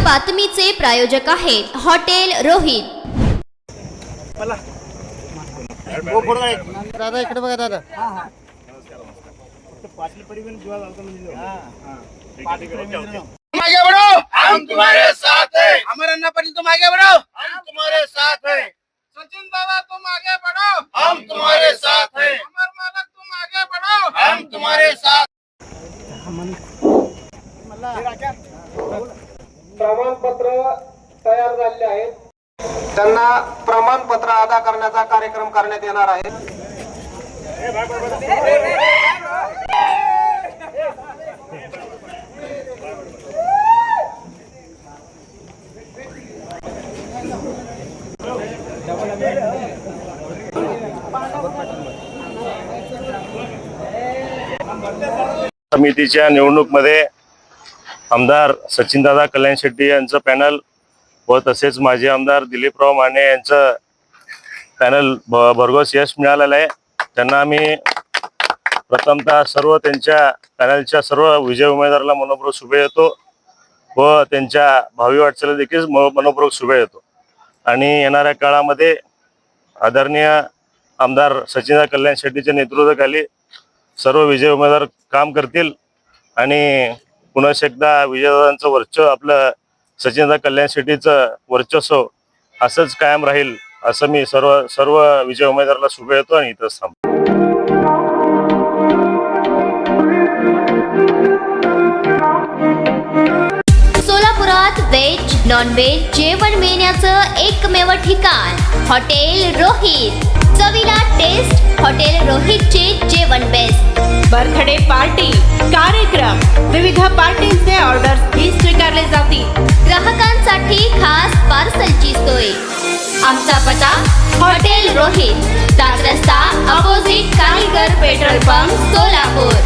बातमीचे प्रायोजक आहेत हॉटेल रोहित। दादा इकडे बघा दादा। आगे बढ़ो, हम तुम्हारे साथ हैं। अमर अन्ना पाटिल तुम आगे बढ़ो, हम तुम्हारे साथ हैं। सचिन दादा तुम आगे बढ़ो, हम तुम्हारे साथ हैं। अमर मालक तुम आगे बढ़ो, हम तुम्हारे साथ। प्रमाणपत्र तयार झालेले आहेत, त्यांना प्रमाणपत्र अदा करण्याचा कार्यक्रम करण्यात येणार आहे। समितीच्या निवडणूकमध्ये आमदार सचिनदादा कल्याण शेट्टी यांचं पॅनल व तसेच माजी आमदार दिलीपराव माने यांचं पॅनल भरघोस यश मिळालेलं आहे। त्यांना आम्ही प्रथमतः सर्व त्यांच्या पॅनलच्या सर्व विजय उमेदवाराला मनपूर्वक शुभेच्छा देतो व त्यांच्या भावी वाटचाली देखील मनपूर्वक शुभेच्छा देतो। आणि येणाऱ्या काळामध्ये आदरणीय आमदार सचिनदादा कल्याण शेट्टीच्या नेतृत्वाखाली सर्व विजय उमेदवार काम करतील आणि पुन्हा एकदा विजयदादांचं वर्चस्व, आपलं सचिनदादा कल्याण शेट्टीचं वर्चस्व असंच कायम राहील असं मी सर्व विजय उमेदवाराला शुभेच्छा देतो आणि इथंच थांबतो। सोलापुरात व्हेज नॉन व्हेज जेवण मिळण्याचं एकमेव ठिकाण हॉटेल रोहित। चवीला टेस्ट, हॉटेल रोहितचे जेवण बेस्ट। बर्थडे पार्टी, कार्यक्रम, विविध पार्टींचे ऑर्डर्स ही स्वीकारले जातील। ग्राहकांसाठी खास पार्सलची सोय। आमचा पत्ता हॉटेल रोहित, दास रस्ता, opposite Kaligar petrol pump, Solapur.